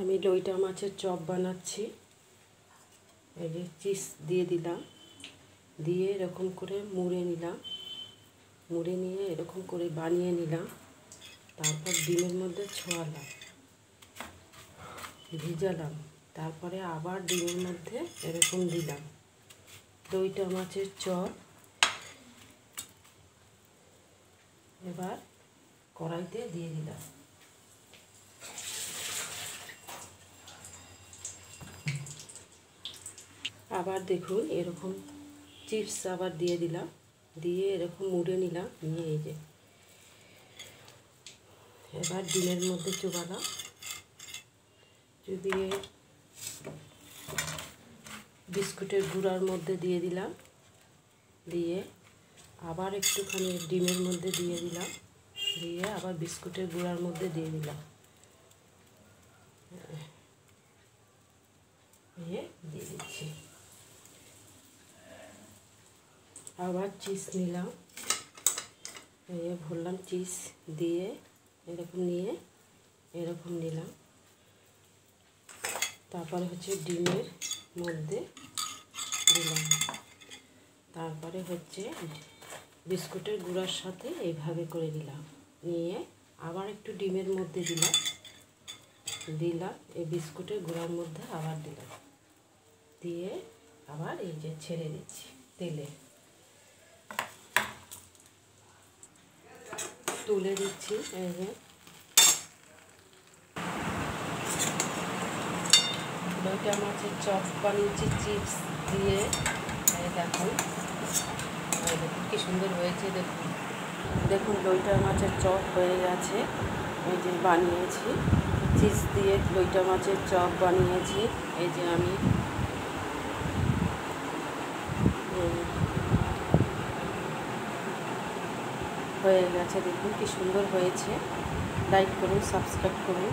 আমি লইটা মাছের চপ বানাচ্ছি। এই যে চিজ দিয়ে দিলাম, দিয়ে এরকম করে মুড়ে নিলাম, মুড়ে নিয়ে এরকম করে বানিয়ে নিলাম। তারপর ডিমের মধ্যে ছোঁয়ালাম, ভিজালাম, তারপরে আবার ডিমের মধ্যে এরকম দিলাম। লইটা মাছের চপ এবার কড়াইতে দিয়ে দিলাম। আবার দেখুন এরকম চিপস আবার দিয়ে দিলাম, দিয়ে এরকম মুড়ে নিলাম, নিয়ে এই যে এবার ডিমের মধ্যে চুবালাম, চুবিয়ে বিস্কুটের গুঁড়ার মধ্যে দিয়ে দিলাম, দিয়ে আবার একটুখানি ডিমের মধ্যে দিয়ে দিলাম, দিয়ে আবার বিস্কুটের গুঁড়ার মধ্যে দিয়ে দিলাম, দিয়ে দিচ্ছি। আবার চিজ নিলাম, ভরলাম চিজ দিয়ে এরকম নিয়ে এরকম নিলাম। তারপরে হচ্ছে ডিমের মধ্যে দিলাম, তারপরে হচ্ছে বিস্কুটের গুঁড়ার সাথে এইভাবে করে দিলাম, নিয়ে আবার একটু ডিমের মধ্যে দিলাম, এই বিস্কুটের গুঁড়ার মধ্যে আবার দিলাম, দিয়ে আবার এই যে ছেড়ে দিচ্ছি তেলে, তুলে দিচ্ছি। এই যে লইটা মাছের চপ বানিয়েছি চিপস দিয়ে। দেখুন কি সুন্দর হয়েছে, দেখুন দেখুন লইটা মাছের চপ হয়ে গেছে। এই যে বানিয়েছি চিজ দিয়ে লইটা মাছের চপ বানিয়েছি। এই যে আমি হয়ে গেছে, দেখুন কি সুন্দর হয়েছে। লাইক করুন, সাবস্ক্রাইব করুন।